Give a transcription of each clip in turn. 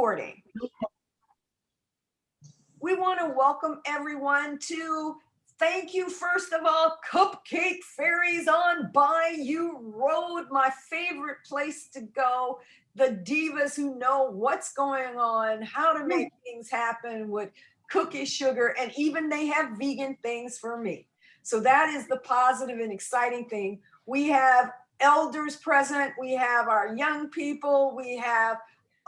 recording. We want to welcome everyone to, thank you first of all, CupCake Fairies on Bayou Road, my favorite place to go. The divas who know what's going on, how to make things happen with cookie sugar, and even they have vegan things for me. So that is the positive and exciting thing. We have elders present, we have our young people, we have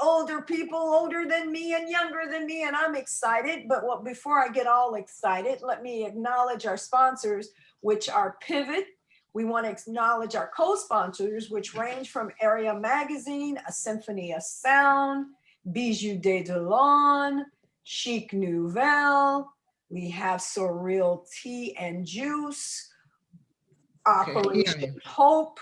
older people, older than me and younger than me, and I'm excited. But before I get all excited, let me acknowledge our sponsors, which are Pivot. We want to acknowledge our co-sponsors, which range from Area Magazine, A Symphony of Sound, Bijou de Delon, Chic Nouvelle. We have Surreal Tea and Juice, Operation Hope,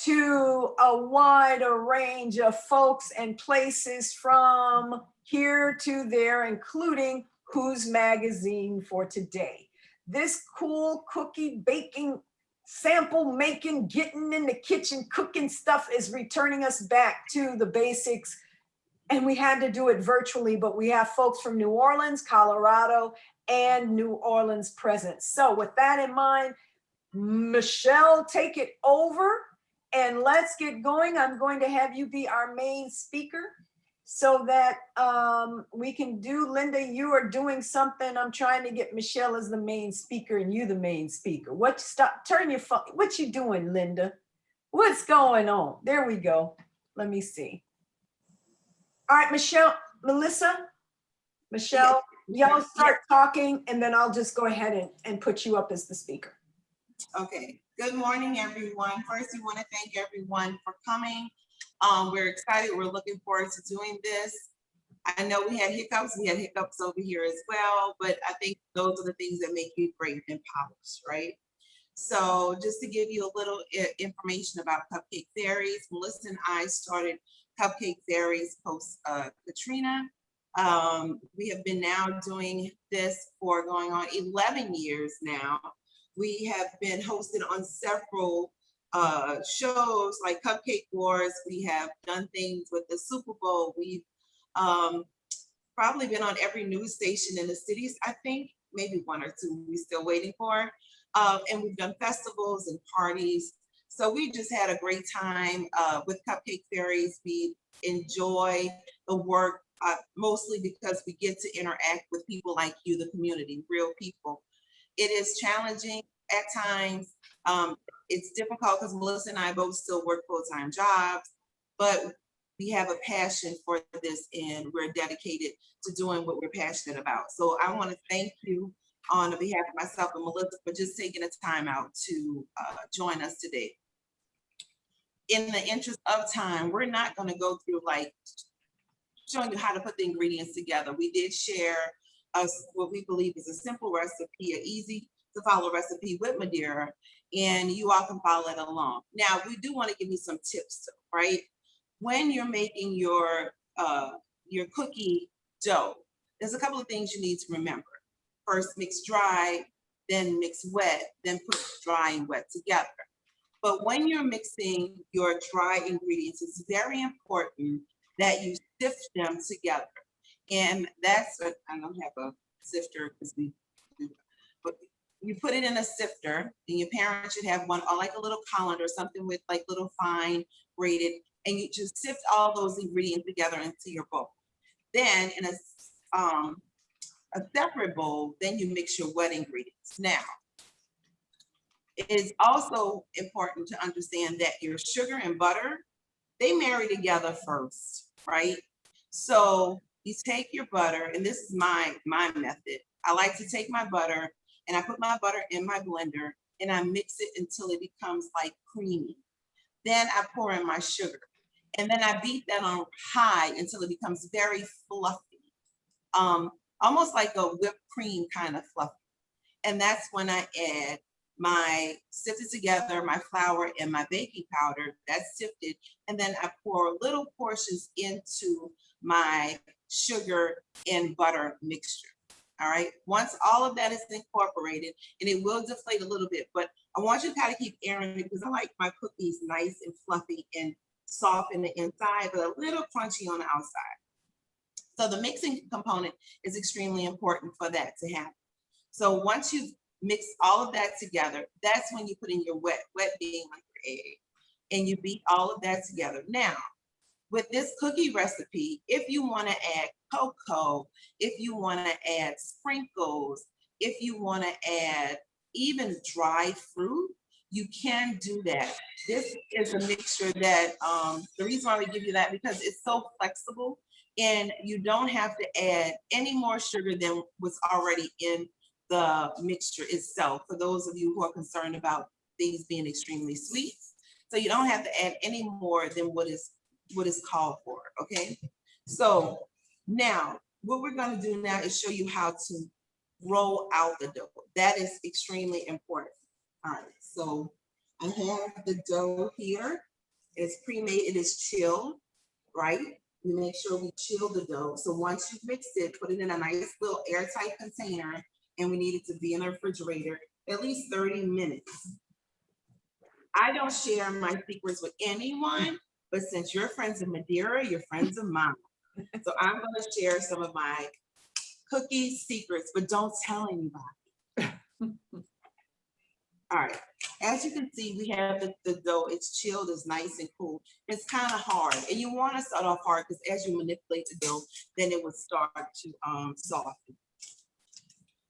to a wider range of folks and places from here to there, including Who's Magazine for today. This cool cookie baking, sample making, getting in the kitchen, cooking stuff is returning us back to the basics. And we had to do it virtually, but we have folks from New Orleans, Colorado, and New Orleans present. So with that in mind, Michelle, take it over. And let's get going. I'm going to have you be our main speaker so that we can do, Linda, you are doing something. I'm trying to get Michelle as the main speaker and you the main speaker. Turn your phone. What you doing, Linda? What's going on? There we go. Let me see. All right, Michelle, y'all start talking and then I'll just go ahead and put you up as the speaker. Okay, good morning, everyone. First, we want to thank everyone for coming. We're excited. We're looking forward to doing this. I know we had hiccups. We had hiccups over here as well, but I think those are the things that make you great and polished, right? So just to give you a little information about CupCake Fairies, Melissa and I started CupCake Fairies post Katrina. We have been now doing this for going on 11 years now. We have been hosted on several shows like Cupcake Wars. We have done things with the Super Bowl. We've probably been on every news station in the cities, I think, maybe one or two we're still waiting for. And we've done festivals and parties. So we just had a great time with CupCake Fairies. We enjoy the work mostly because we get to interact with people like you, the community, real people. It is challenging at times. It's difficult because Melissa and I both still work full-time jobs, but we have a passion for this and we're dedicated to doing what we're passionate about. So I want to thank you on behalf of myself and Melissa for just taking the time out to join us today. In the interest of time, we're not going to go through like showing you how to put the ingredients together. We did share what we believe is a simple recipe, an easy to follow recipe with Madeira, and you all can follow it along. Now, we do want to give you some tips, right? When you're making your cookie dough, there's a couple of things you need to remember. First, mix dry, then mix wet, then put dry and wet together. But when you're mixing your dry ingredients, it's very important that you sift them together. And that's, I don't have a sifter because but you put it in a sifter, and your parents should have one, or like a little colander, something with like little fine grated, and you just sift all those ingredients together into your bowl. Then in a separate bowl, then you mix your wet ingredients. Now, it is also important to understand that your sugar and butter, they marry together first, right? So you take your butter, and this is my method. I like to take my butter and I put my butter in my blender and I mix it until it becomes like creamy. Then I pour in my sugar and then I beat that on high until it becomes very fluffy, almost like a whipped cream kind of fluffy. And that's when I add my sifted together, my flour and my baking powder that's sifted. And then I pour little portions into my sugar and butter mixture. All right. Once all of that is incorporated, and it will deflate a little bit, but I want you to kind of keep airing it because I like my cookies nice and fluffy and soft in the inside, but a little crunchy on the outside. So the mixing component is extremely important for that to happen. So once you've mixed all of that together, that's when you put in your wet being like your egg, and you beat all of that together. Now, with this cookie recipe, if you want to add cocoa, if you want to add sprinkles, if you want to add even dry fruit, you can do that. This is a mixture that, the reason why we give you that, because it's so flexible and you don't have to add any more sugar than what's already in the mixture itself, for those of you who are concerned about things being extremely sweet. So you don't have to add any more than what is called for, okay? So now, what we're gonna do now is show you how to roll out the dough. That is extremely important. All right, so I have the dough here. It's pre-made, it is chilled, right? We make sure we chill the dough. So once you've mixed it, put it in a nice little airtight container, and we need it to be in the refrigerator at least 30 minutes. I don't share my secrets with anyone, but since you're friends of Madeira, you're friends of mine. So I'm gonna share some of my cookie secrets, but don't tell anybody. All right, as you can see, we have the dough, it's chilled, it's nice and cool. It's kind of hard, and you wanna start off hard because as you manipulate the dough, then it will start to soften.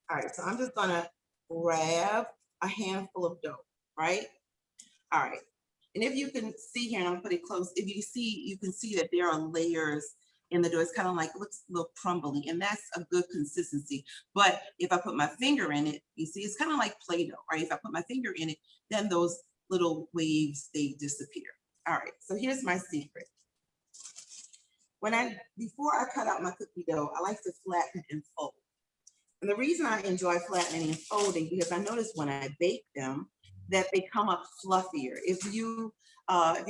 All right, so I'm just gonna grab a handful of dough, right? All right, and if you can see here, and I'm putting it close, if you see, you can see that there are layers in the dough. It's kind of like, it looks a little crumbly, and that's a good consistency. But if I put my finger in it, you see, it's kind of like Play-Doh, right? If I put my finger in it, then those little waves, they disappear. All right, so here's my secret. Before I cut out my cookie dough, I like to flatten and fold. And the reason I enjoy flattening and folding, because I notice when I bake them, that they come up fluffier. If your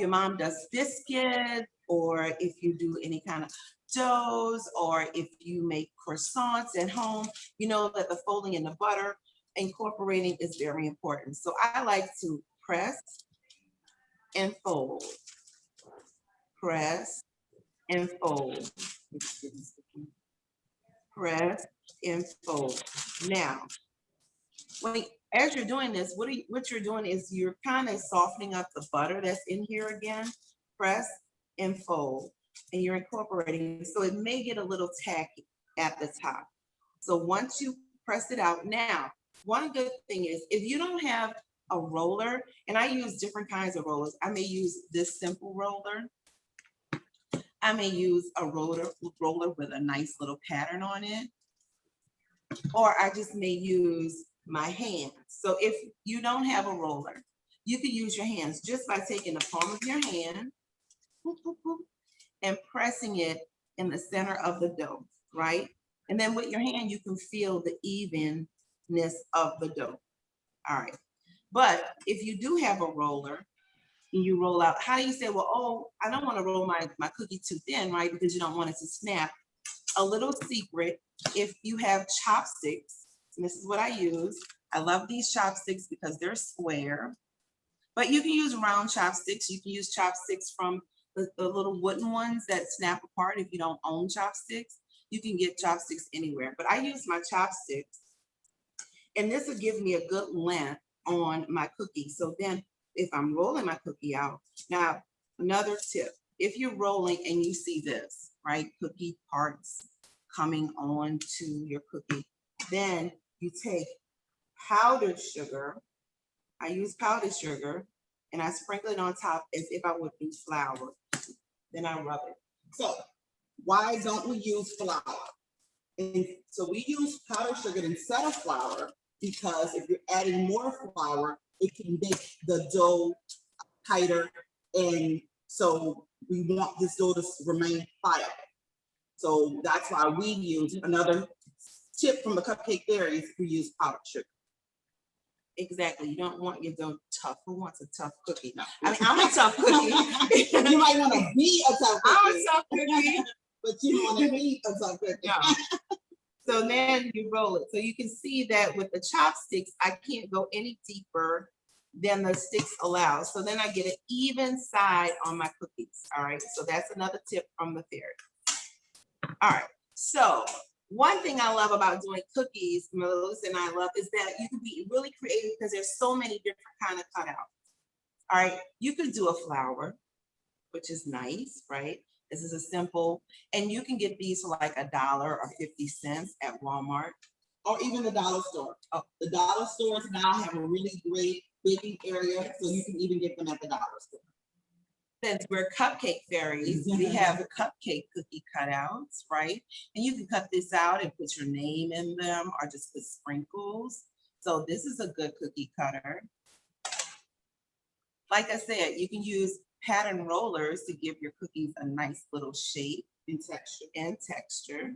mom does biscuits, or if you do any kind of doughs, or if you make croissants at home, you know that the folding in the butter, incorporating is very important. So I like to press and fold, press and fold, press and fold. Now, as you're doing this, what you're doing is you're kind of softening up the butter that's in here again. Press and fold, and you're incorporating, so it may get a little tacky at the top. So once you press it out, now, one good thing is if you don't have a roller, and I use different kinds of rollers, I may use this simple roller. I may use a roller with a nice little pattern on it, or I just may use my hands. So if you don't have a roller, you can use your hands just by taking the palm of your hand and pressing it in the center of the dough, right? And then with your hand, you can feel the evenness of the dough. All right. But if you do have a roller and you roll out, how do you say, well, oh, I don't want to roll my cookie too thin, right? Because you don't want it to snap. A little secret, if you have chopsticks, and this is what I use. I love these chopsticks because they're square, but you can use round chopsticks. You can use chopsticks from the little wooden ones that snap apart. If you don't own chopsticks, you can get chopsticks anywhere, but I use my chopsticks, and this will give me a good length on my cookie. So then if I'm rolling my cookie out, now another tip, if you're rolling and you see this, right, cookie parts coming on to your cookie, then you take powdered sugar. I use powdered sugar, and I sprinkle it on top as if I would do flour. Then I rub it. So why don't we use flour? And so we use powdered sugar instead of flour, because if you're adding more flour, it can make the dough tighter, and so we want this dough to remain pliable. So that's why we use, another tip from the CupCake Fairies, we use powdered sugar. Exactly. You don't want your dough tough. Who wants a tough cookie? No. I mean, I'm a tough cookie. You might want to be a tough cookie. I'm a tough cookie. But you want to be a tough cookie. Yeah. So then you roll it. So you can see that with the chopsticks, I can't go any deeper than the sticks allow. So then I get an even side on my cookies. All right. So that's another tip from the fairy. All right. So one thing I love about doing cookies, Melissa and I love, is that you can be really creative because there's so many different kind of cutouts. All right, you could do a flower, which is nice, right? This is a simple, and you can get these for like $1 or 50 cents at Walmart. Or even the dollar store. Oh, the dollar stores now have a really great baking area, so you can even get them at the dollar store. Since we're CupCake Fairies, we have the cupcake cookie cutouts, right? And you can cut this out and put your name in them or just put sprinkles. So this is a good cookie cutter. Like I said, you can use pattern rollers to give your cookies a nice little shape and texture.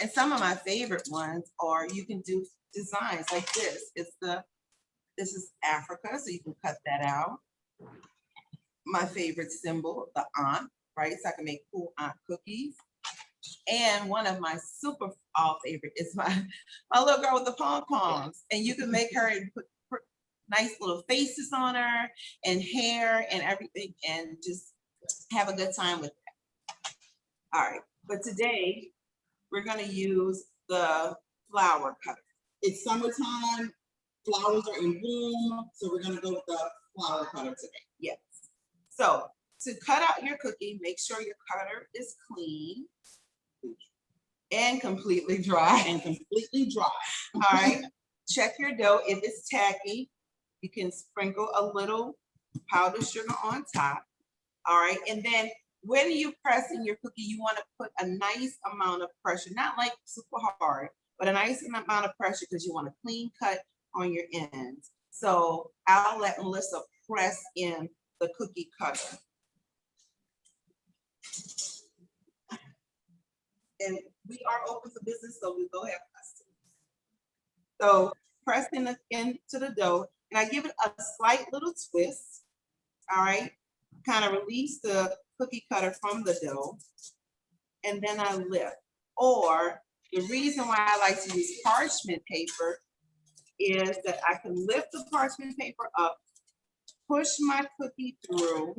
And some of my favorite ones are, you can do designs like this. This is Africa, so you can cut that out. My favorite symbol, the aunt, right? So I can make cool aunt cookies. And one of my super favorite is my little girl with the pom-poms. And you can make her and put nice little faces on her and hair and everything, and just have a good time with that. All right, but today we're gonna use the flower cutter. It's summertime, flowers are in bloom, so we're gonna go with the flower cutter today. Yes. So to cut out your cookie, make sure your cutter is clean and completely dry. All right. Check your dough. If it's tacky, you can sprinkle a little powdered sugar on top. All right. And then when you pressing your cookie, you want to put a nice amount of pressure, not like super hard, but a nice amount of pressure because you want a clean cut on your ends. So I'll let Melissa press in the cookie cutter. And we are open for business, so we go have customers. So press into the dough, and I give it a slight little twist. All right, kind of release the cookie cutter from the dough, and then I lift. Or the reason why I like to use parchment paper is that I can lift the parchment paper up, push my cookie through,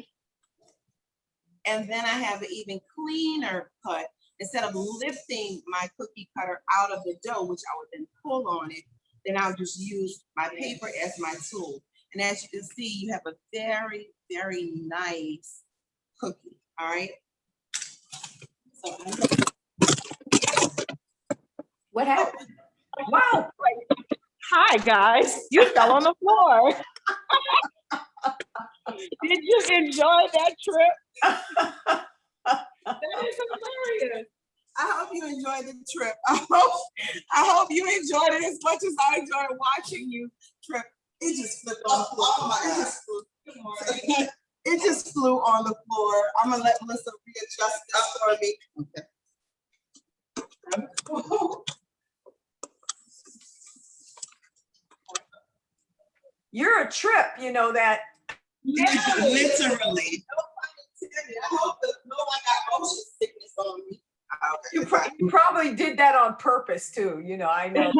and then I have an even cleaner cut. Instead of lifting my cookie cutter out of the dough, which I would then pull on it, then I'll just use my paper as my tool. And as you can see, you have a very, very nice cookie, all right? So What happened? Wow. Hi, guys. You fell on the floor. Did you enjoy that trip? That is hilarious. I hope you enjoyed the trip. I hope you enjoyed it as much as I enjoyed watching you trip. It just flipped on the floor. It just flew on the floor. I'm gonna let Melissa readjust this for me. Okay. You're a trip, you know that. Literally. I hope that no one got motion sickness on me. You probably did that on purpose too, you know, I know.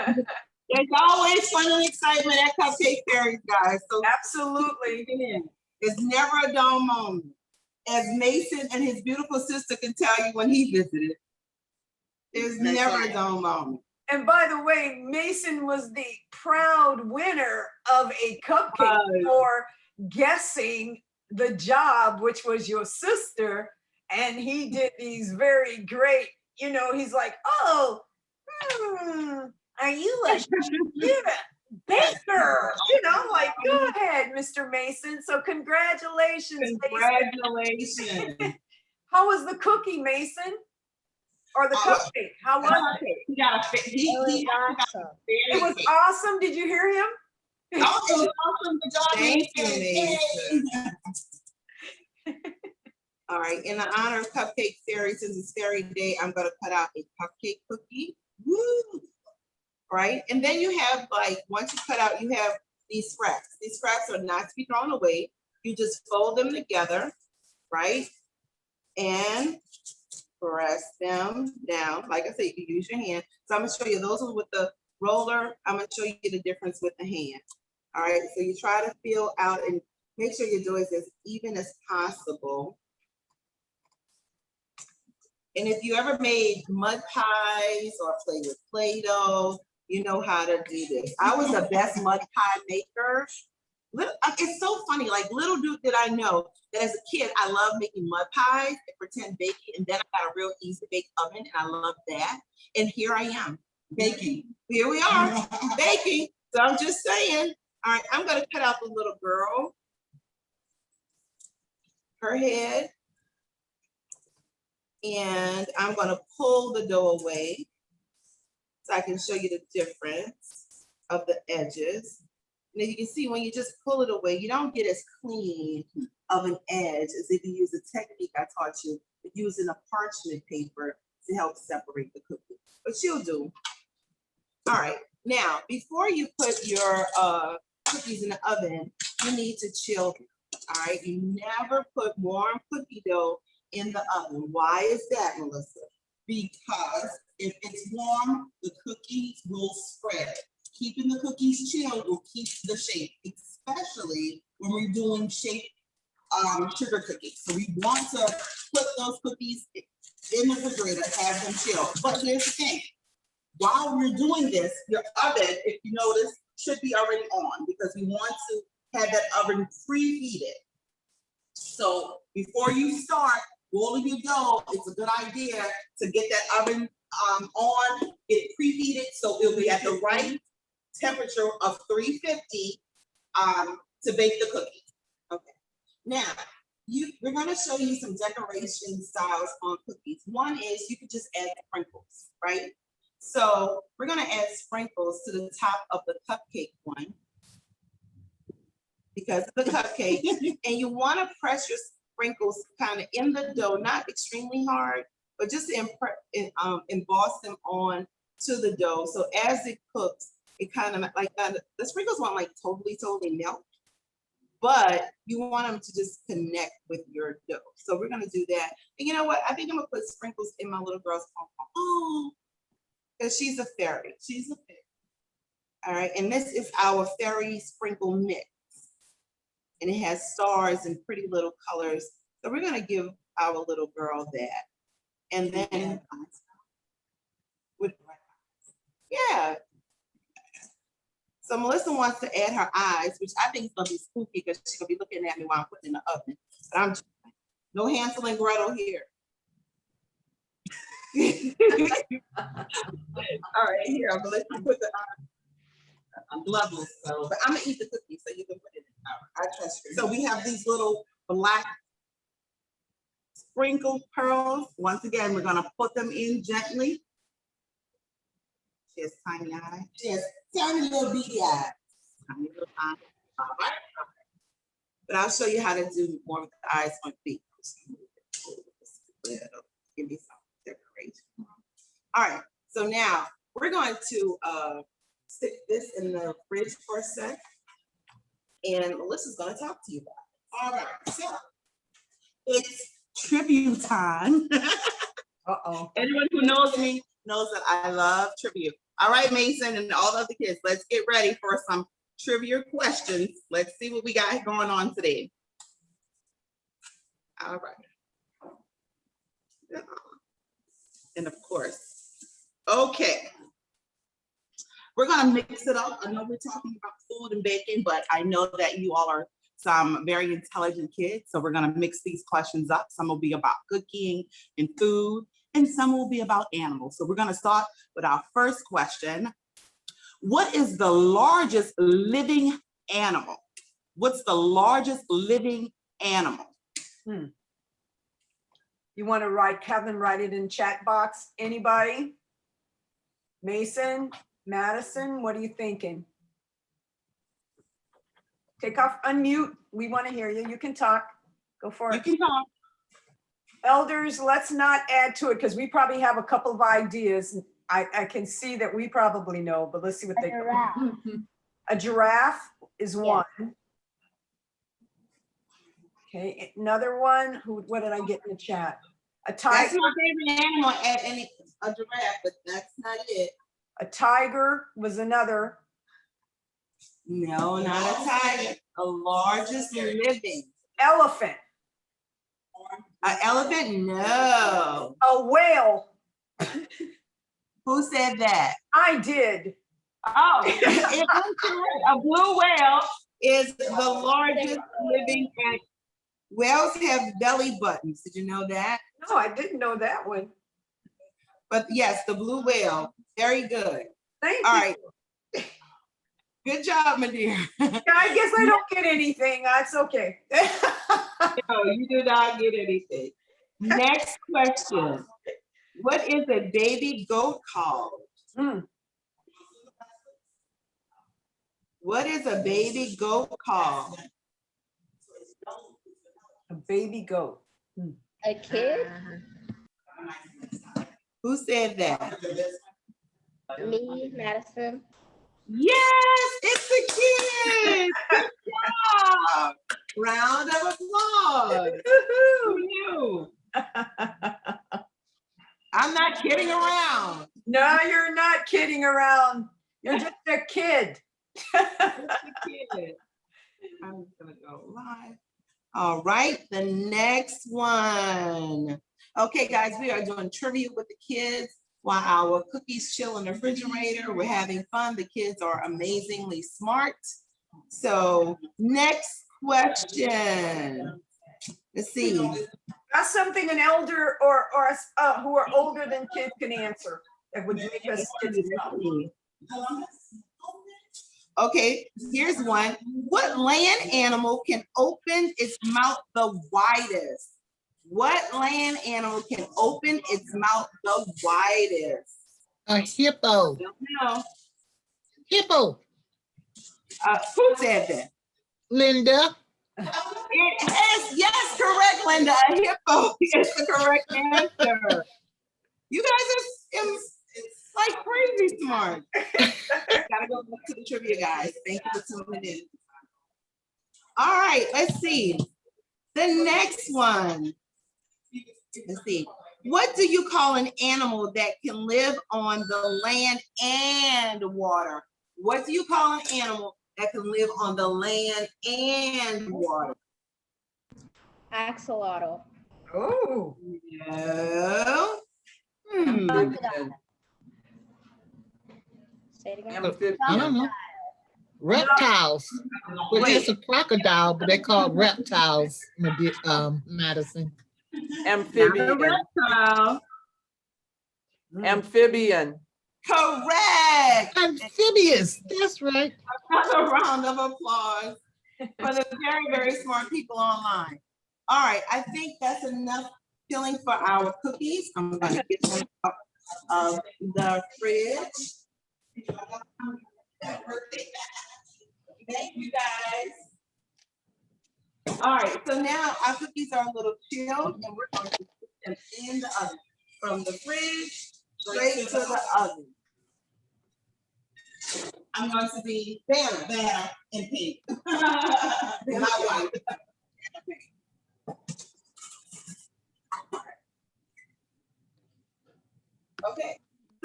There's always fun and excitement at CupCake Fairies, guys. So Absolutely. it's never a dull moment. As Mason and his beautiful sister can tell you when he visited, there's never a dull moment. And by the way, Mason was the proud winner of a cupcake for guessing the job, which was your sister. And he did these very great, you know, he's like, oh, are you a baker? You know, like, go ahead, Mr. Mason. So congratulations. Congratulations. Mason. How was the cookie, Mason? Or the cupcake? How was it? He got a It was awesome. Did you hear him? Oh, it was awesome. Good job, Mason. All right, in the honor of CupCake Fairies, since it's Fairy Day, I'm gonna cut out a cupcake cookie. Woo! Right, and then you have, like, once you cut out, you have these scraps. These scraps are not to be thrown away. You just fold them together, right? And press them down. Like I said, you can use your hand. So I'm gonna show you those ones with the roller. I'm gonna show you the difference with the hand. All right, so you try to feel out and make sure your dough is as even as possible. And if you ever made mud pies or played with Play-Doh, you know how to do this. I was the best mud pie maker. It's so funny, like little did I know that as a kid, I loved making mud pies and pretend baking. And then I got a real easy bake oven and I love that. And here I am, baking. Here we are, baking. So I'm just saying, all right, I'm gonna cut out the little girl, her head, and I'm gonna pull the dough away so I can show you the difference of the edges. And as you can see, when you just pull it away, you don't get as clean of an edge as if you use a technique I taught you, using a parchment paper to help separate the cookie. But you'll do. All right, now, before you put your cookies in the oven, you need to chill them. All right, you never put warm cookie dough in the oven. Why is that, Melissa? Because if it's warm, the cookies will spread. Keeping the cookies chilled will keep the shape, especially when we're doing shaped sugar cookies. So we want to put those cookies in the refrigerator, have them chilled. But here's the thing. While we're doing this, your oven, if you notice, should be already on because we want to have that oven preheated. So before you start rolling your dough, it's a good idea to get that oven on, get it preheated so it'll be at the right temperature of 350 to bake the cookies. Okay. Now, we're going to show you some decoration styles on cookies. One is you could just add sprinkles, right? So we're going to add sprinkles to the top of the cupcake one because of the cupcake. And you want to press your sprinkles kind of in the dough, not extremely hard, but just to emboss them on to the dough. So as it cooks, it kind of like the sprinkles won't like totally melt, but you want them to just connect with your dough. So we're gonna do that. And you know what? I think I'm gonna put sprinkles in my little girl's pom-pom. Oh, because she's a fairy. She's a fairy. All right, and this is our fairy sprinkle mix. And it has stars and pretty little colors. So we're gonna give our little girl that. And then, yeah. So Melissa wants to add her eyes, which I think is gonna be spooky because she's gonna be looking at me while I'm putting in the oven. But I'm just, no Hansel and Gretel here. All right, here, I'm gonna let you put the levels. So, but I'm gonna eat the cookie so you can put it in. I trust you. So we have these little black sprinkle pearls. Once again, we're gonna put them in gently. She has tiny eyes. She has tiny little beady eyes. Tiny little eyes. All right. But I'll show you how to do more with the eyes on feet. Give me some decoration. All right. So now we're going to stick this in the fridge for a sec. And Melissa's going to talk to you about it. All right. So it's tribute time. Uh-oh. Anyone who knows me knows that I love trivia. All right, Mason and all the other kids, let's get ready for some trivia questions. Let's see what we got going on today. All right. And of course, okay. We're gonna mix it up. I know we're talking about food and baking, but I know that you all are some very intelligent kids. So we're gonna mix these questions up. Some will be about cooking and food, and some will be about animals. So we're gonna start with our first question. What is the largest living animal? What's the largest living animal? You want to write, Kevin, write it in chat box. Anybody? Mason, Madison, what are you thinking? Take off, unmute. We want to hear you. You can talk. Go for it. You can talk. Elders, let's not add to it because we probably have a couple of ideas. I can see that we probably know, but let's see what they. A giraffe is one. Okay, another one. What did I get in the chat? A tiger. That's my favorite animal at a giraffe, but that's not it. A tiger was another. No, not a tiger. The largest living. Elephant. An elephant? No. A whale. Who said that? I did. Oh, it is correct. A blue whale. Is the largest living at whales have belly buttons. Did you know that? No, I didn't know that one. But yes, the blue whale. Very good. Thank All you. right. Good job, my dear. Yeah, I guess I don't get anything. That's okay. No, you do not get anything. Next question. What is a baby goat called? Hmm. What is a baby goat called? A baby goat. A kid? Who said that? Me, Madison. Yes, it's a kid. Good job. Round of applause for you. I'm not kidding around. No, you're not kidding around. You're just a kid. It's a kid. I'm gonna go live. All right, the next one. Okay, guys, we are doing trivia with the kids while our cookies chill in the refrigerator. We're having fun. The kids are amazingly smart. So next question. Let's see. That's something an elder or who are older than kids can answer. That would make us kids stop. Okay, here's one. What land animal can open its mouth the widest? What land animal can open its mouth the widest? A hippo. Don't know. Hippo. Who said that? Linda. It is, yes, correct, Linda. A hippo is the correct answer. You guys are like crazy smart. Gotta go back to the trivia, guys. Thank you for tuning in. All right, let's see. The next one. Let's see. What do you call an animal that can live on the land and water? What do you call an animal that can live on the land and water? Axolotl. Oh. No. Say it again. I don't know. Reptiles. Well, there's a crocodile, but they're called reptiles, Madison. Amphibian. Reptile. Amphibian. Correct. Amphibious. That's right. Another round of applause for the very, very smart people online. All right, I think that's enough filling for our cookies. I'm gonna get them out of the fridge. Thank you, guys. All right, so now our cookies are a little chilled and we're going to put them in the oven. From the fridge straight to the oven. I'm going to be banner in pink. Not white. Okay,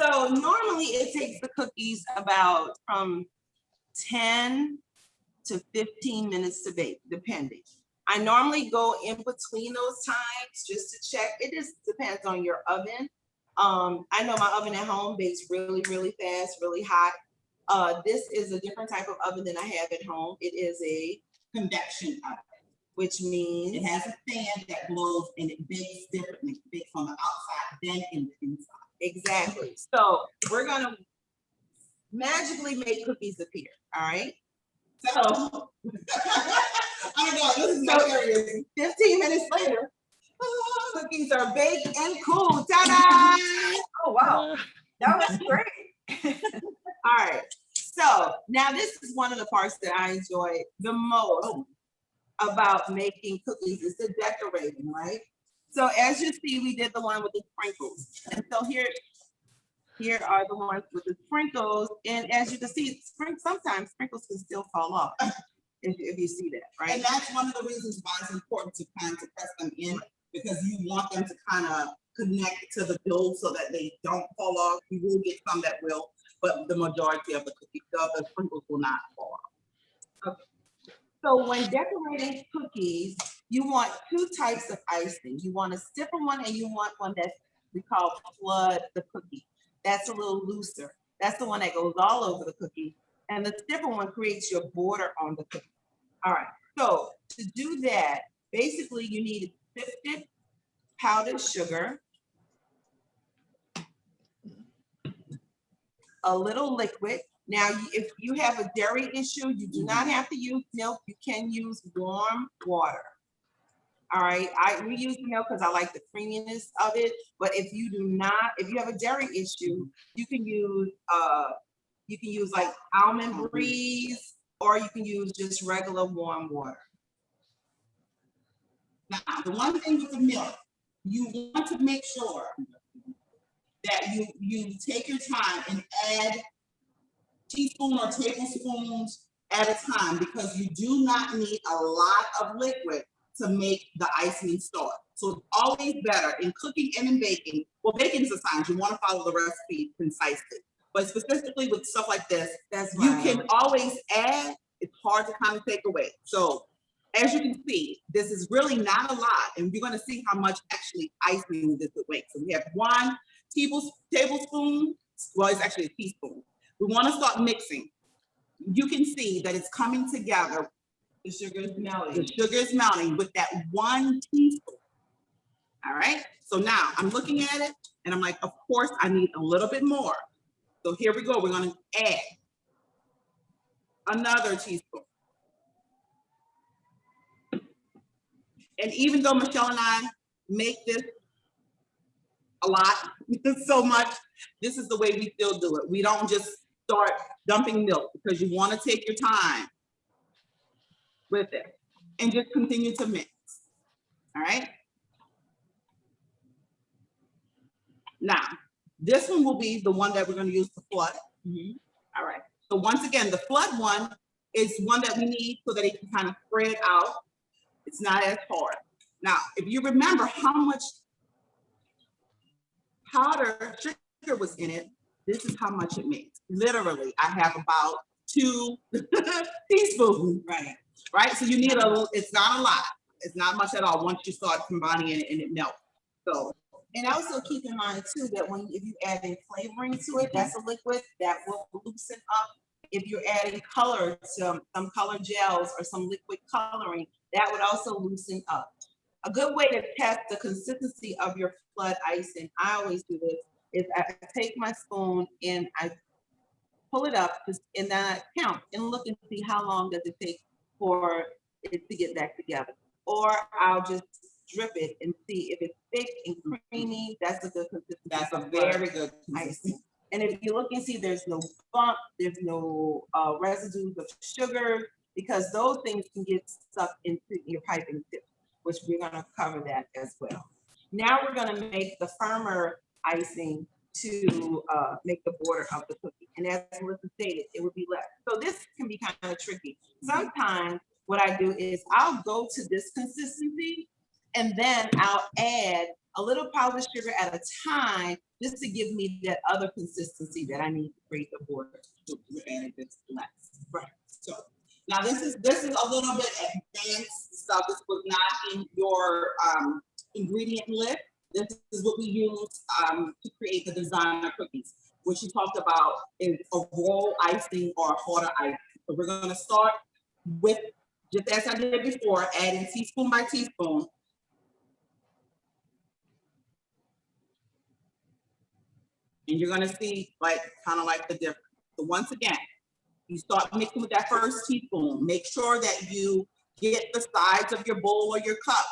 so normally it takes the cookies about from 10 to 15 minutes to bake, depending. I normally go in between those times just to check. It just depends on your oven. I know my oven at home bakes really, really fast, really hot. This is a different type of oven than I have at home. It is a Convection oven. which means It has a fan that blows and it bakes differently. It bakes on the outside, then in the inside. exactly. So we're gonna magically make cookies appear. All right. So I don't know, this is my area. 15 minutes later, cookies are baked and cool. Ta-da! Oh, wow. That was great. All right. So now this is one of the parts that I enjoy the most about making cookies is the decorating, right? So as you see, we did the one with the sprinkles. And so here are the ones with the sprinkles. And as you can see, sometimes sprinkles can still fall off if you see that, right? And that's one of the reasons why it's important to kind of press them in, because you want them to kind of connect to the dough so that they don't fall off. You will get some that will, but the majority of the sprinkles will not fall off. Okay. So when decorating cookies, you want two types of icing. You want a stiffer one and you want one that we call flood the cookie. That's a little looser. That's the one that goes all over the cookie. And the stiffer one creates your border on the cookie. All right, so to do that, basically you need sifted powdered sugar, a little liquid. Now, if you have a dairy issue, you do not have to use milk. You can use warm water. All right, we use milk because I like the creaminess of it. But if you do not, if you have a dairy issue, you can use like almond breeze, or you can use just regular warm water. Now, the one thing with the milk, you want to make sure that you take your time and add teaspoon or tablespoons at a time, because you do not need a lot of liquid to make the icing start. So it's always better in cooking and in baking. Well, baking is a science. You want to follow the recipe concisely. But specifically with stuff like this, you can always add. It's hard to kind of take away. So as you can see, this is really not a lot, and you're going to see how much actually icing this would make. So we have 1 tablespoon. Well, it's actually a teaspoon. We want to start mixing. You can see that it's coming together. The sugar is melting. The sugar is melting with that 1 teaspoon. All right. So now I'm looking at it and I'm like, of course, I need a little bit more. So here we go. We're going to add another teaspoon. And even though Michelle and I make this a lot, so much, this is the way we still do it. We don't just start dumping milk, because you want to take your time with it and just continue to mix. All right. Now, this one will be the one that we're going to use to flood. All right. So once again, the flood one is one that we need so that it can kind of spread out. It's not as hard. Now, if you remember how much powder sugar was in it, this is how much it makes. Literally, I have about 2 teaspoons. Right. So you need it's not a lot. It's not much at all once you start combining it and it melts. So, and also keep in mind too that if you add a flavoring to it, that's a liquid that will loosen up. If you're adding color, some color gels or some liquid coloring, that would also loosen up. A good way to test the consistency of your flood icing, I always do this, is I take my spoon and I pull it up and then I count and look and see how long does it take for it to get back together. Or I'll just drip it and see if it's thick and creamy. That's a good consistency. that's a very good icing. And if you look and see, there's no bump, there's no residues of sugar, because those things can get stuck into your piping tip, which we're going to cover that as well. Now we're going to make the firmer icing to make the border of the cookie. And as Melissa stated, it would be less. So this can be kind of tricky. Sometimes what I do is I'll go to this consistency and then I'll add a little powdered sugar at a time, just to give me that other consistency that I need to create the border. So we're adding this less. Right. So now this is a little bit advanced stuff. This was not in your ingredient list. This is what we use to create the designer cookies. What she talked about is a roll icing or a harder icing. So we're going to start with, just as I did before, adding teaspoon by teaspoon. And you're going to see kind of like the difference. So once again, you start mixing with that first teaspoon. Make sure that you get the sides of your bowl or your cup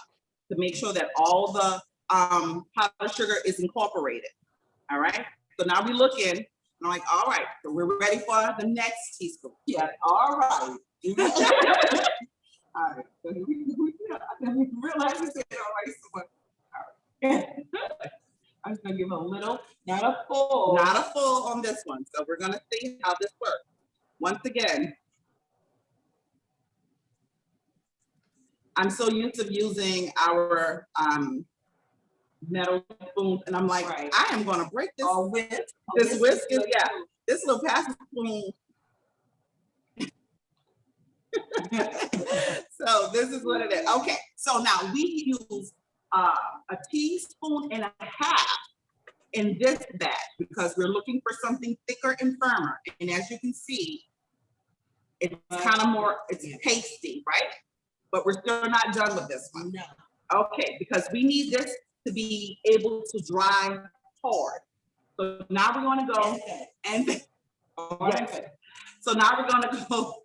to make sure that all the powdered sugar is incorporated. All right. So now we look in, and I'm like, all right, so we're ready for the next teaspoon. Yeah. All right. All right. So I didn't realize you said all right. I'm just gonna give a little, not a full on this one. So we're gonna see how this works. Once again, I'm so used to using our metal spoons, and I'm like, I am gonna break this. This whisk is, yeah. This little plastic spoon So this is what it is. Okay, so now we use a teaspoon and a half in this batch because we're looking for something thicker and firmer. And as you can see, it's kind of more, it's pasty, right? But we're still not done with this one. No. Okay, because we need this to be able to dry hard. So now we're gonna go and yes. So now we're gonna go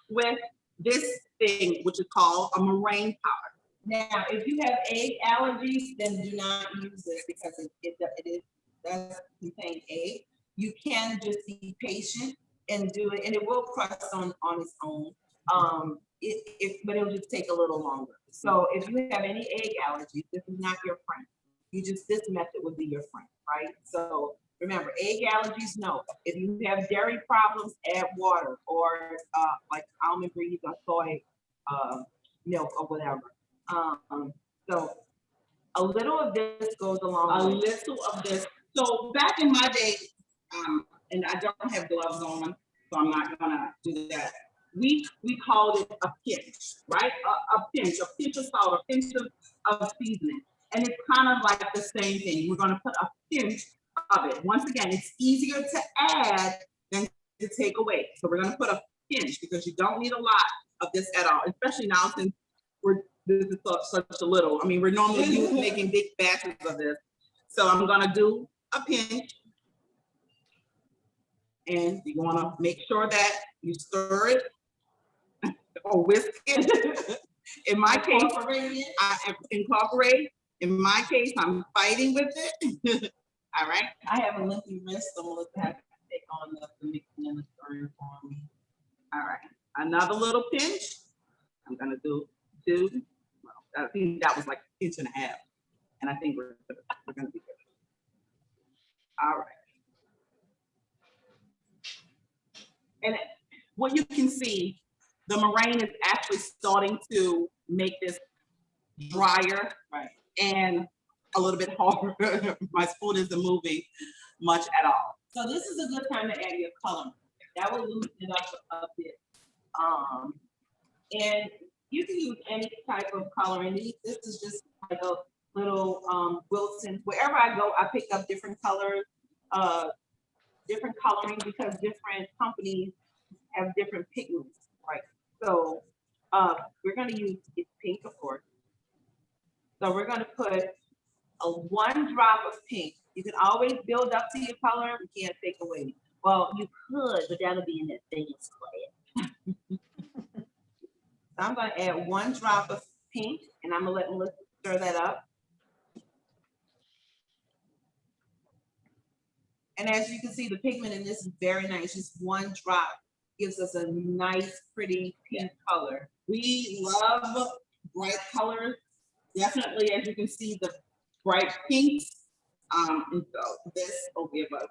with this thing, which is called a meringue powder. Now, if you have egg allergies, then do not use this because it does contain egg. You can just be patient and do it, and it will crust on its own. But it'll just take a little longer. So if you have any egg allergies, this is not your friend. This method would be your friend, right? So remember, egg allergies, no. If you have dairy problems, add water or like almond breeze or soy milk or whatever. So a little of this goes along. A little of this. So back in my day, and I don't have gloves on, so I'm not gonna do that. We called it a pinch, right? A pinch of salt, a pinch of seasoning. And it's kind of like the same thing. We're gonna put a pinch of it. Once again, it's easier to add than to take away. So we're gonna put a pinch because you don't need a lot of this at all, especially now since this is such a little. I mean, we're normally making big batches of this. So I'm gonna do a pinch. And you wanna make sure that you stir it or whisk it. In my case, I incorporate. In my case, I'm fighting with it. All right. I have a limpy wrist, so Melissa has to take on the mixing and the stirring for me. All right. Another little pinch. I'm gonna do 2. Well, I think that was like a pinch and a half. And I think we're gonna be good. All right. And what you can see, the meringue is actually starting to make this drier, right, and a little bit harder. My spoon isn't moving much at all. So this is a good time to add your color. That will loosen it up a bit. And you can use any type of coloring. This is just like a little Wilson. Wherever I go, I pick up different colors, different coloring because different companies have different pigments, right? So we're gonna use pink, of course. So we're gonna put 1 drop of pink. You can always build up to your color. You can't take away. Well, you could, but that'll be in that famous clay. So I'm gonna add 1 drop of pink, and I'm gonna let Melissa stir that up. And as you can see, the pigment in this is very nice. Just 1 drop gives us a nice, pretty pink color. We love bright colors. Definitely, as you can see, the bright pinks. And so this will give us,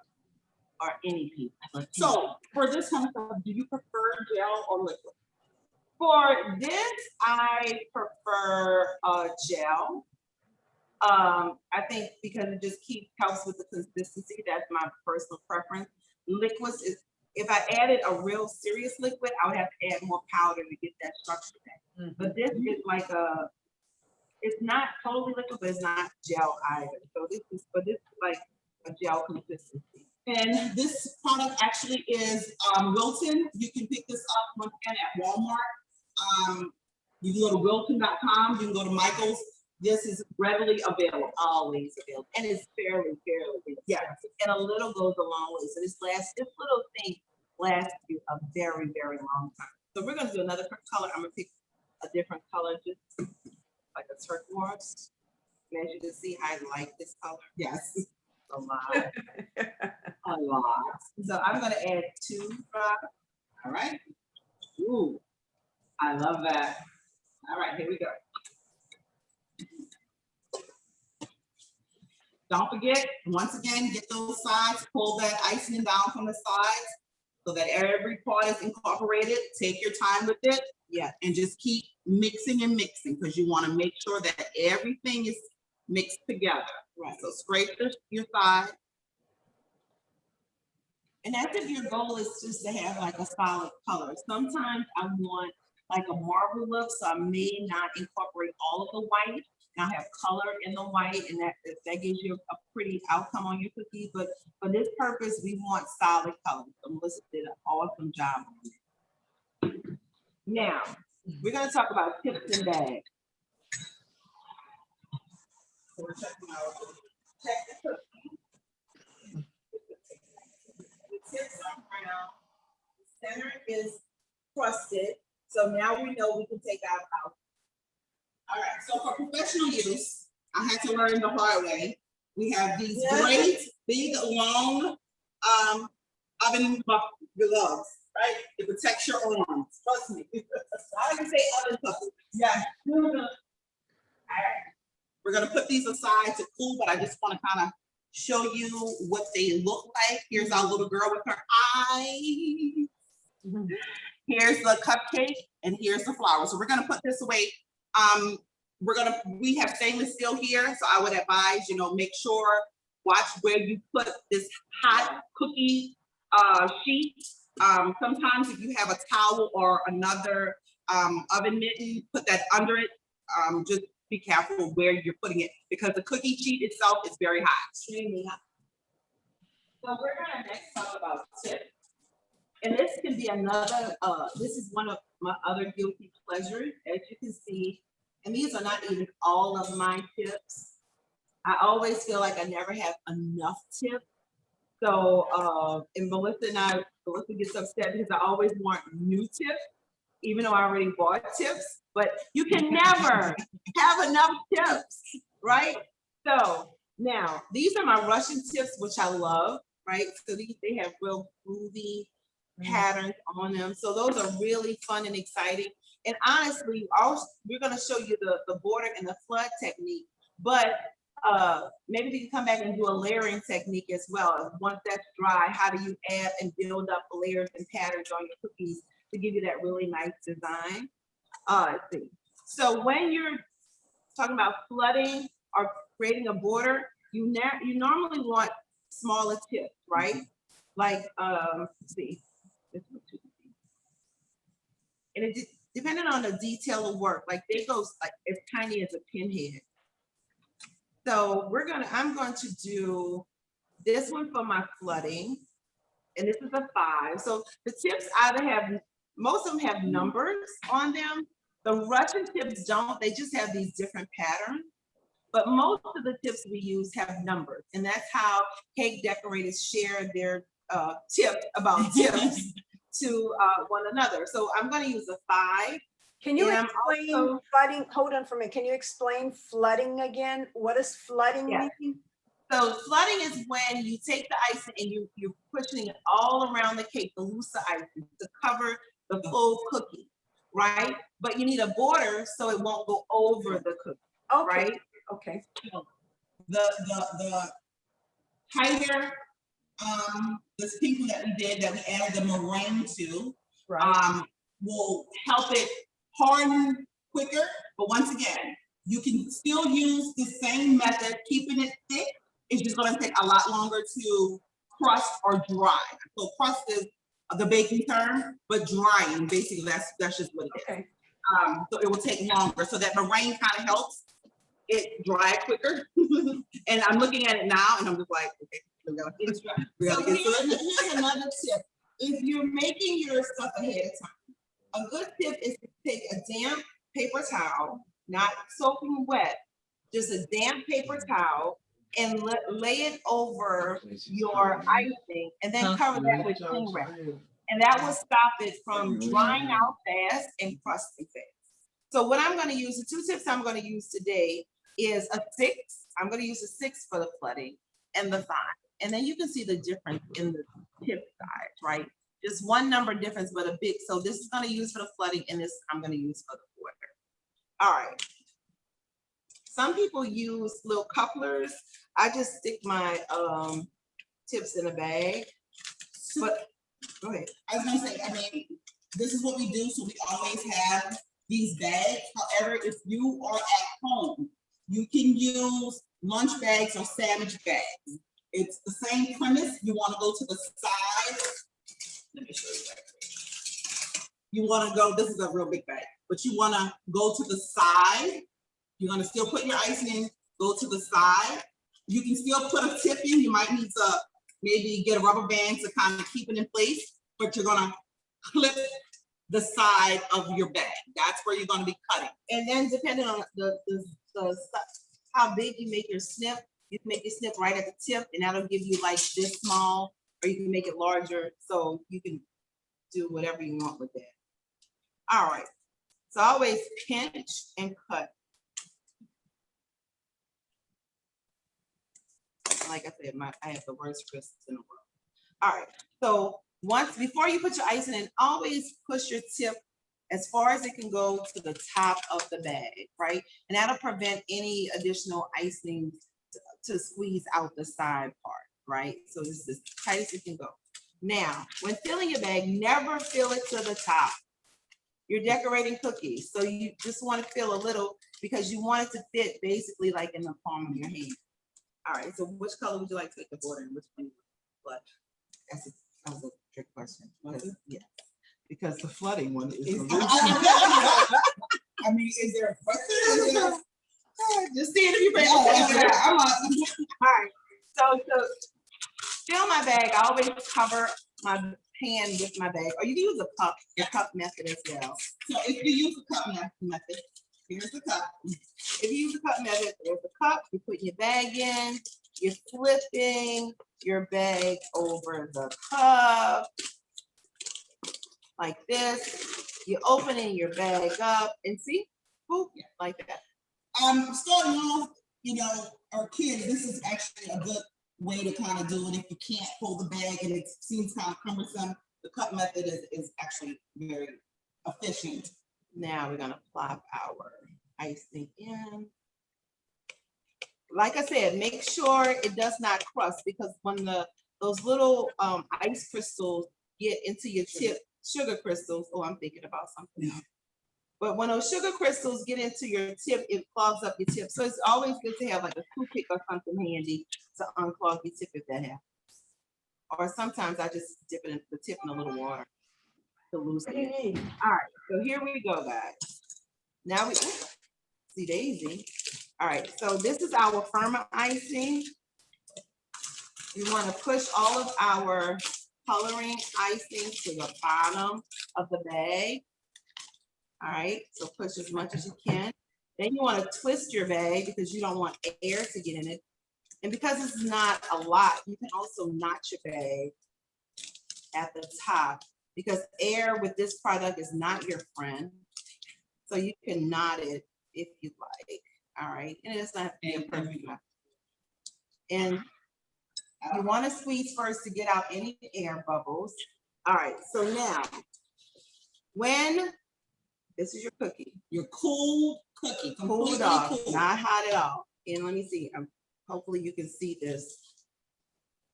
Or any pink. so for this kind of stuff, do you prefer gel or liquid? For this, I prefer gel. I think because it just helps with the consistency. That's my personal preference. Liquids is, if I added a real serious liquid, I would have to add more powder to get that structure back. But this is like it's not totally liquid, but it's not gel either. So this is like a gel consistency. And this product actually is Wilton. You can pick this up once again at Walmart. You can go to wilton.com. You can go to Michael's. This is readily available. Always available, and it's fairly expensive. Yeah. And a little goes a long way. So this little thing lasts you a very, very long time. So we're gonna do another color. I'm gonna pick a different color, just like a turquoise. And as you can see, I like this color. Yes. A lot. A lot. So I'm gonna add 2 drops. All right. Ooh, I love that. All right, here we go. Don't forget, once again, get those sides, pull that icing down from the sides so that every part is incorporated. Take your time with it. Yeah, and just keep mixing and mixing because you want to make sure that everything is mixed together. Right. So scrape your side. And that's if your goal is just to have like a solid color. Sometimes I want like a marble look, so I may not incorporate all of the white. And I'll have color in the white, and that gives you a pretty outcome on your cookies. But for this purpose, we want solid colors. So Melissa did an awesome job on it. Now, we're gonna talk about tips and bags. So we're checking out. Check the cookie. The tips are brown. The center is crusted. So now we know we can take out. All right, so for professional use, I had to learn the hard way. We have these great, big, long oven gloves, right? It protects your arms, trust me. I didn't say oven gloves. Yeah. All right. We're gonna put these aside to cool, but I just wanna kind of show you what they look like. Here's our little girl with her eyes. Here's the cupcake, and here's the flower. So we're gonna put this away. We have stainless steel here, so I would advise, make sure, watch where you put this hot cookie sheet. Sometimes if you have a towel or another oven mitten, put that under it. Just be careful where you're putting it, because the cookie sheet itself is very hot, extremely hot. So we're gonna next talk about tips. And this can be another, this is one of my other guilty pleasures, as you can see. And these are not even all of my tips. I always feel like I never have enough tips. So, and Melissa gets upset because I always want new tips, even though I already bought tips. But you can never have enough tips, right? So now, these are my Russian tips, which I love, right? So they have real groovy patterns on them. So those are really fun and exciting. And honestly, we're going to show you the border and the flood technique, but maybe we can come back and do a layering technique as well. Once that's dry, how do you add and build up layers and patterns on your cookies to give you that really nice design? Let's see. So when you're talking about flooding or creating a border, you normally want smaller tips, right? Like, let's see. And it depending on the detail of work, like they go like as tiny as a pinhead. So I'm going to do this one for my flooding, and this is a 5. So the tips most of them have numbers on them. The Russian tips don't, they just have these different patterns. But most of the tips we use have numbers, and that's how cake decorators share their tips about tips to one another. So I'm going to use a 5. Can you explain flooding? Hold on for a minute. Can you explain flooding again? What does flooding mean? So flooding is when you take the icing and you're pushing it all around the cake, the looser icing, to cover the full cookie, right? But you need a border so it won't go over the cookie, right? Okay. The tighter, this pink one that we did, that we added the meringue to, will help it harden quicker. But once again, you can still use the same method, keeping it thick. It's just going to take a lot longer to crust or dry. So crust is the baking term, but drying, basically, that's just what it is. Okay. So it will take longer. So that meringue kind of helps it dry quicker. And I'm looking at it now, and I'm just like, okay, we gotta get to it. Here's another tip. If you're making your stuff ahead of time, a good tip is to take a damp paper towel, not soaking wet, just a damp paper towel, and lay it over your icing, and then cover that with cling wrap. And that will stop it from drying out fast and crusting fast. So what I'm going to use, the 2 tips I'm going to use today is a 6. I'm going to use a 6 for the flooding, and the 5. And then you can see the difference in the tip size, right? Just one number difference, but a big. So this is going to use for the flooding, and this I'm going to use for the border. All right. Some people use little couplers. I just stick my tips in a bag. But go ahead. I was gonna say, I mean, this is what we do, so we always have these bags. However, if you are at home, you can use lunch bags or sandwich bags. It's the same premise. You want to go to the side. Let me show you that. You want to go, this is a real big bag, but you want to go to the side. You're going to still put your icing in, go to the side. You can still put a tip in. You might need to maybe get a rubber band to kind of keep it in place, but you're going to clip the side of your bag. That's where you're going to be cutting. And then depending on how big you make your snip, you can make your snip right at the tip, and that'll give you like this small, or you can make it larger, so you can do whatever you want with that. All right, so always pinch and cut. Like I said, I have the worst wrists in the world. All right, so before you put your icing in, always push your tip as far as it can go to the top of the bag, right? And that'll prevent any additional icing to squeeze out the side part, right? So this is as tight as it can go. Now, when filling your bag, never fill it to the top. You're decorating cookies, so you just want to fill a little because you want it to fit basically like in the palm of your hand. All right, so which color would you like to take the border in? Which one? But that was a trick question. Yeah, because the flooding one is. I mean, is there a question? Just see it if you pay attention. All right, so fill my bag. I always cover my hand with my bag, or you can use a cup, the cup method as well. So if you use the cup method, here's the cup. If you use the cup method, there's the cup, you put your bag in, you're flipping your bag over the cup, like this. You're opening your bag up and see, boop, like that. Starting off, you know, our kids, this is actually a good way to kind of do it. If you can't pull the bag and it seems kind of cumbersome, the cup method is actually very efficient. Now we're gonna plop our icing in. Like I said, make sure it does not crust, because when those little ice crystals get into your tip, sugar crystals, oh, I'm thinking about something else. But when those sugar crystals get into your tip, it clogs up your tip. So it's always good to have like a CupCake or something handy to unclog your tip if that happens. Or sometimes I just dip it in the tip in a little water to loosen it. All right, so here we go, guys. Now we see Daisy. All right, so this is our firmer icing. We want to push all of our coloring icing to the bottom of the bag. All right, so push as much as you can. Then you want to twist your bag because you don't want air to get in it. And because it's not a lot, you can also notch your bag at the top, because air with this product is not your friend. So you can knot it if you like. All right, and it's not a perfect knot. And you want to squeeze first to get out any air bubbles. All right, so now, when this is your cookie. Your cool cookie, Cooled off, not hot at all. And let me see, hopefully you can see this.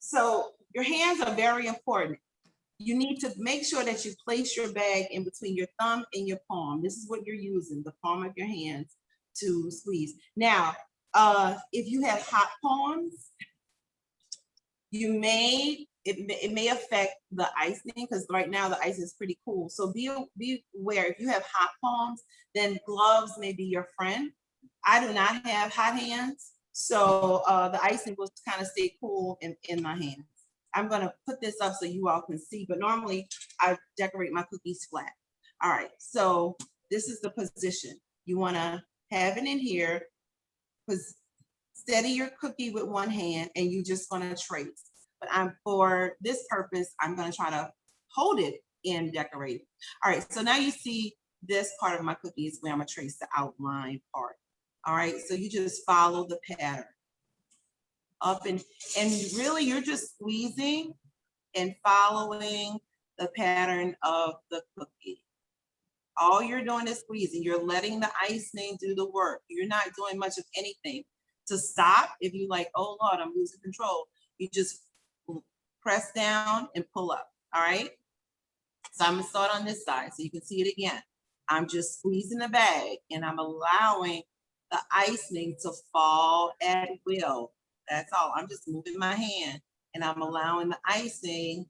So your hands are very important. You need to make sure that you place your bag in between your thumb and your palm. This is what you're using, the palm of your hands to squeeze. Now, if you have hot palms, it may affect the icing, because right now the icing is pretty cool. So be aware, if you have hot palms, then gloves may be your friend. I do not have hot hands, so the icing will kind of stay cool in my hands. I'm gonna put this up so you all can see, but normally I decorate my cookies flat. All right, so this is the position. You wanna have it in here, because steady your cookie with one hand and you just gonna trace. But for this purpose, I'm gonna try to hold it and decorate it. All right, so now you see this part of my cookie is where I'm gonna trace the outline part. All right, so you just follow the pattern up and really you're just squeezing and following the pattern of the cookie. All you're doing is squeezing. You're letting the icing do the work. You're not doing much of anything. To stop, if you like, oh Lord, I'm losing control, you just press down and pull up. All right, so I'm gonna start on this side so you can see it again. I'm just squeezing the bag and I'm allowing the icing to fall at will. That's all. I'm just moving my hand and I'm allowing the icing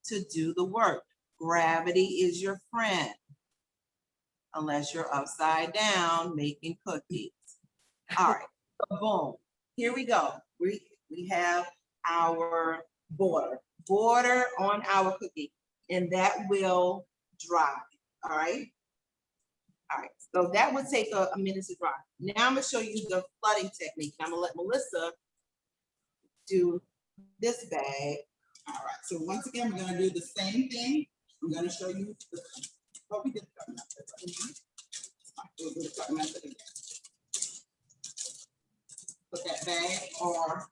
to do the work. Gravity is your friend. Unless you're upside down making cookies. All right, so boom. Here we go. We have our border on our cookie, and that will dry. All right. All right. So that would take a minute to dry. Now I'm gonna show you the flooding technique. I'm gonna let Melissa do this bag. All right, so once again, we're gonna do the same thing. I'm gonna show you what we did. We'll do the cut method again. Put that bag or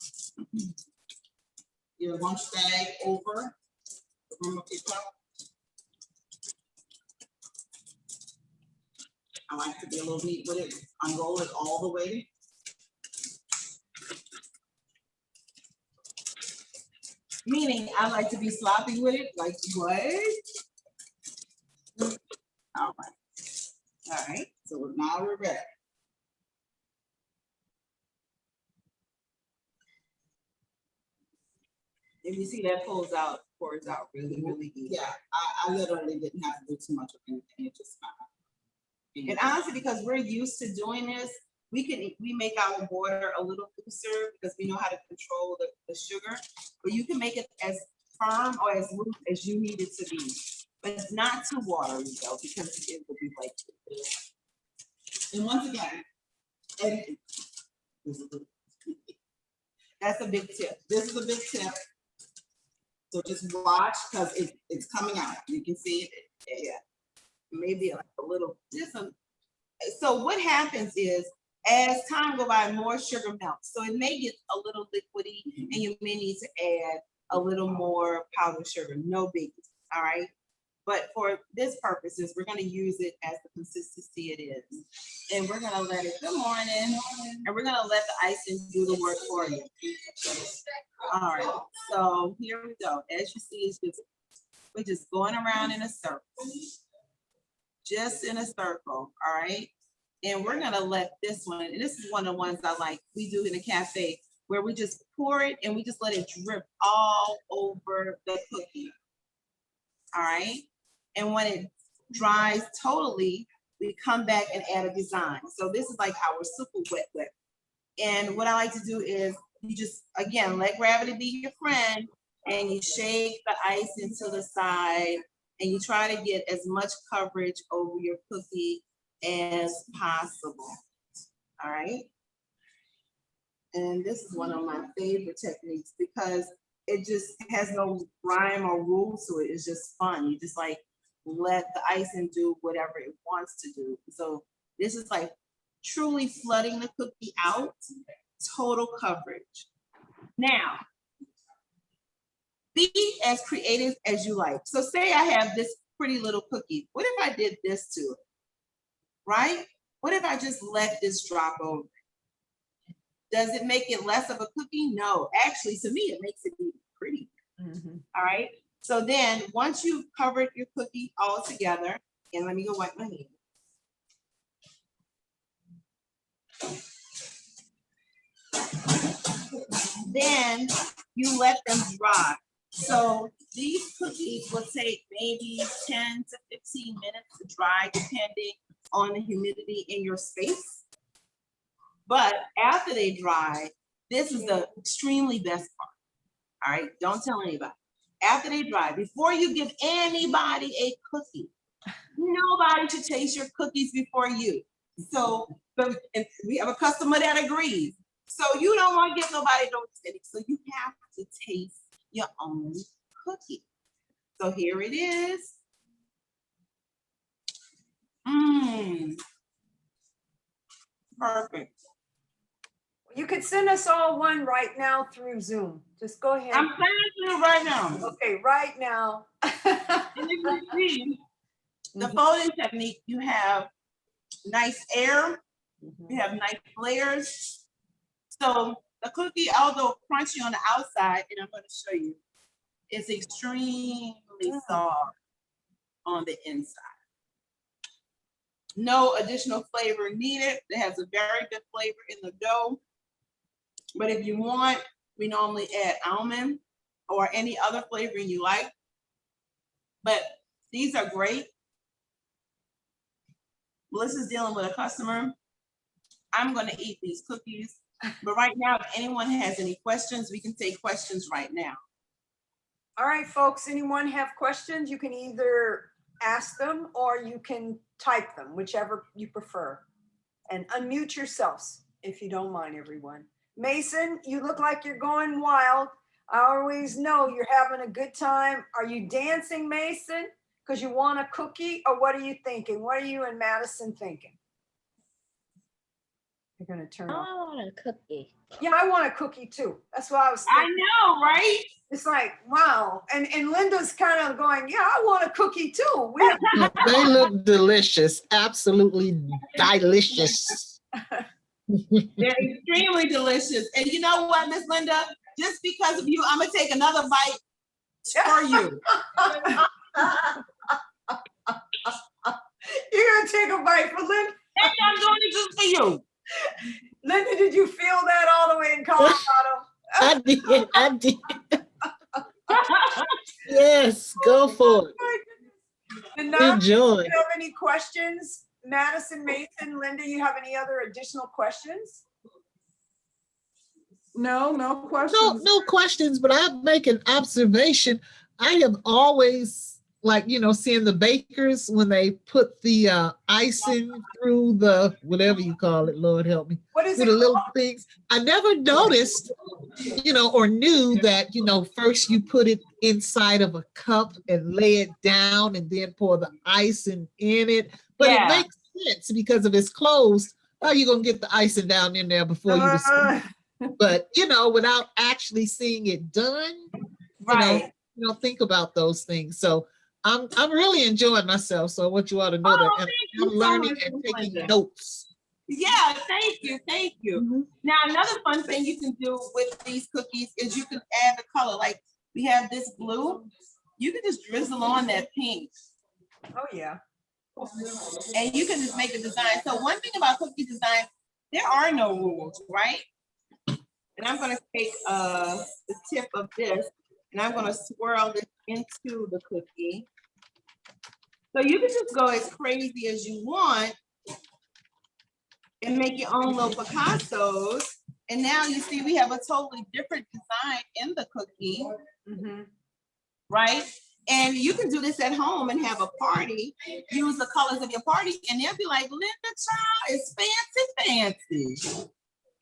your lunch bag over the rim of your cup. I like to be a little neat with it. Unroll it all the way. Meaning I like to be sloppy with it. Like what? All right. All right. So now we're ready. If you see that pours out really, really easy. Yeah, I literally didn't have to do too much of anything. It just And honestly, because we're used to doing this, we make our border a little looser because we know how to control the sugar, but you can make it as firm or as loose as you need it to be. But it's not too watery though, because it will be like this. and once again, and That's a big tip. this is a big tip. So just watch because it's coming out. You can see it. Yeah. Maybe like a little different. So what happens is, as time go by, more sugar melts. So it may get a little liquidy and you may need to add a little more powdered sugar. No biggie, all right? But for this purposes, we're gonna use it as the consistency it is. And we're gonna let it, good morning, and we're gonna let the icing do the work for you. All right, so here we go. As you see, it's just, we're just going around in a circle. Just in a circle, all right? And we're gonna let this one, and this is one of the ones I like, we do in a cafe, where we just pour it and we just let it drip all over the cookie. All right? And when it dries totally, we come back and add a design. So this is like our super wet wet. And what I like to do is you just, again, let gravity be your friend and you shake the ice into the side and you try to get as much coverage over your cookie as possible. All right. And this is one of my favorite techniques because it just has no rhyme or rule to it. It's just fun. You just like let the icing do whatever it wants to do. So this is like truly flooding the cookie out, total coverage. Now, be as creative as you like. So say I have this pretty little cookie. What if I did this to it, right? What if I just let this drop over? Does it make it less of a cookie? No, actually, to me, it makes it even pretty. All right. So then once you've covered your cookie all together, and let me go wipe my hands. Then you let them dry. So these cookies will take maybe 10 to 15 minutes to dry, depending on the humidity in your space. But after they dry, this is the extremely best part. All right, don't tell anybody. After they dry, before you give anybody a cookie, nobody should taste your cookies before you. So and we have a customer that agrees. So you don't want to give nobody no taste. So you have to taste your own cookie. So here it is. Perfect. You could send us all one right now through Zoom. Just go ahead. I'm sending it right now. Okay, right now. And if you see the folding technique, you have nice air, you have nice layers. So the cookie, although crunchy on the outside, and I'm going to show you, is extremely soft on the inside. No additional flavor needed. It has a very good flavor in the dough. But if you want We normally add almond or any other flavoring you like. But these are great. Melissa's dealing with a customer. I'm gonna eat these cookies. But right now, if anyone has any questions, we can take questions right now. All right, folks, anyone have questions? You can either ask them or you can type them, whichever you prefer. And unmute yourselves if you don't mind, everyone. Mason, you look like you're going wild. I always know you're having a good time. Are you dancing, Mason? Because you want a cookie, or what are you thinking? What are you and Madison thinking? You're gonna turn I off. want a cookie. Yeah, I want a cookie too. That's what I was I thinking. know, right? It's like, wow. And Linda's kind of going, yeah, I want a cookie too. We have They look delicious, absolutely delicious. They're extremely delicious. And you know what, Miss Linda? Just because of you, I'm gonna take another bite for you. You're gonna take a bite for Linda. And I'm doing it just for you. Linda, did you feel that all the way in Colorado? I did. Yes, go for it. And now, do Enjoy. you have any questions? Madison, Mason, Linda, you have any other additional questions? No questions. No questions, but I make an observation. I have always, like, seeing the bakers when they put the icing through the, whatever you call it, Lord help me, What is through it the little called? things. I never noticed, or knew that, first you put it inside of a cup and lay it down and then pour the icing in it. But Yeah. it makes sense because if it's closed, how are you going to get the icing down in there before you decide? But, without actually seeing it done, Right. think about those things. So I'm really enjoying myself. So I want you all to know Oh, that. And thank you I'm so learning much, and Miss taking Linda. notes. Yeah, thank you. Mhm. Now, another fun thing you can do with these cookies is you can add the color. Like we have this blue, you can just drizzle on that pink. Oh, yeah. And you can just make a design. So one thing about cookie design, there are no rules, right? And I'm gonna take the tip of this and I'm gonna swirl this into the cookie. So you can just go as crazy as you want and make your own little Picassos. And now you see we have a totally different design in the cookie, Mhm. right? And you can do this at home and have a party, use the colors of your party, and they'll be like, Linda Child is fancy.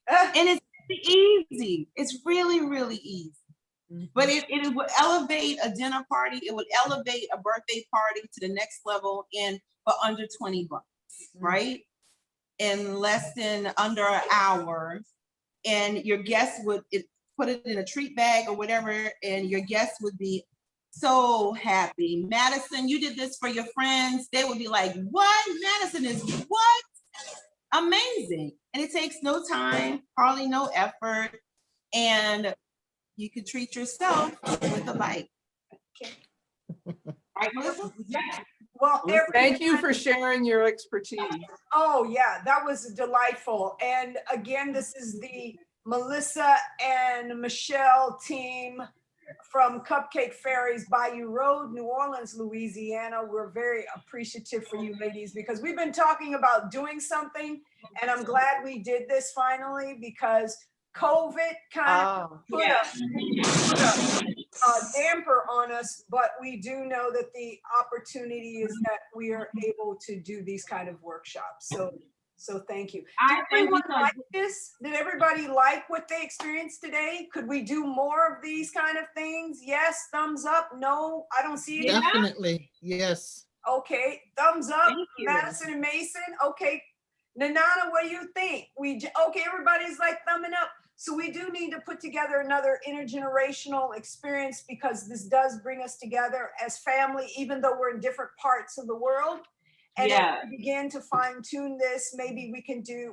And it's easy. It's really, really easy. But it would elevate a dinner party. It would elevate a birthday party to the next level for under $20, right? In less than under an hour. And your guests would put it in a treat bag or whatever, and your guests would be so happy. Madison, you did this for your friends. They would be like, what? Madison is what? Amazing. And it takes no time, hardly no effort. And you can treat yourself with a bite. Right, Melissa? Well, Thank you for sharing your expertise. oh, yeah, that was delightful. And again, this is the Melissa and Michelle team from CupCake Fairies, Bayou Road, New Orleans, Louisiana. We're very appreciative for you ladies because we've been talking about doing something, and I'm glad we did this finally because COVID kind of put a damper on us, but we do know that the opportunity is that we are able to do these kind of workshops. So thank you. Did everyone like this? Did everybody like what they experienced today? Could we do more of these kind of things? Yes, thumbs up. No, I don't see it. Definitely, yes. Okay, thumbs up. Thank you. Madison and Mason. Okay, Nanana, what do you think? Okay, everybody's like thumbing up. So we do need to put together another intergenerational experience because this does bring us together as family, even though we're in different parts of the world. And Yeah. if we begin to fine tune this, maybe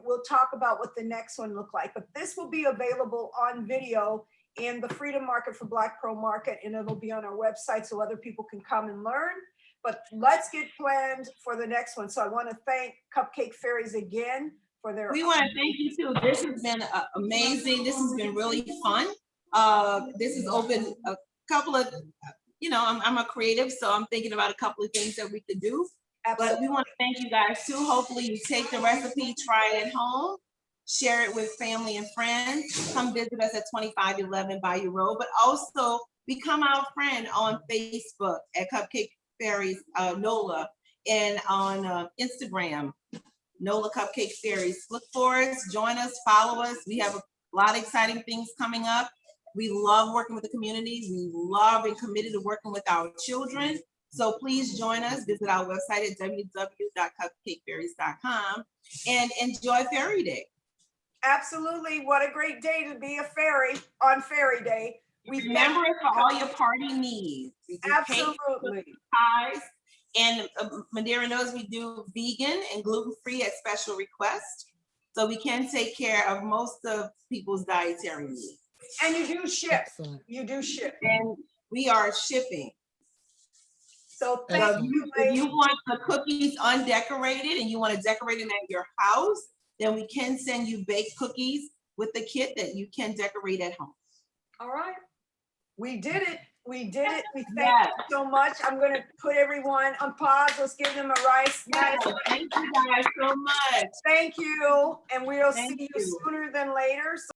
we'll talk about what the next one look like. But this will be available on video in the Freedom Market for Black Pro Market, and it'll be on our website so other people can come and learn. But let's get planned for the next one. So I want to thank CupCake Fairies again for their. We want to thank you too. This has been amazing. This has been really fun. This is open a couple of, I'm a creative, so I'm thinking about a couple of things that we could do. But we want to thank you guys too. Hopefully you take the recipe, try it at home, share it with family and friends. Come visit us at 2511 Bayou Road, but also become our friend on Facebook at CupCake Fairies, NOLA, and on Instagram, NOLA CupCake Fairies. Look for us, join us, follow us. We have a lot of exciting things coming up. We love working with the community. We love and committed to working with our children. So please join us. Visit our website at www.cupcakefairies.com and enjoy Fairy Day. Absolutely. What a great day to be a fairy on Fairy Day. We Remember us for all your party needs. We do cake, absolutely. pies, and Madeira knows we do vegan and gluten-free at special request. So we can take care of most of people's dietary needs. And you do ship. Excellent. You do ship. And we are shipping. So So thank if you, you ladies. want the cookies undecorated and you want to decorate them at your house, then we can send you baked cookies with the kit that you can decorate at home. All right. We did it. We did it. We thank Yes. you so much. I'm going to put everyone on pause. Let's give them a nice. Thank you guys so much. Thank you. And we'll Thank see you you. sooner than later.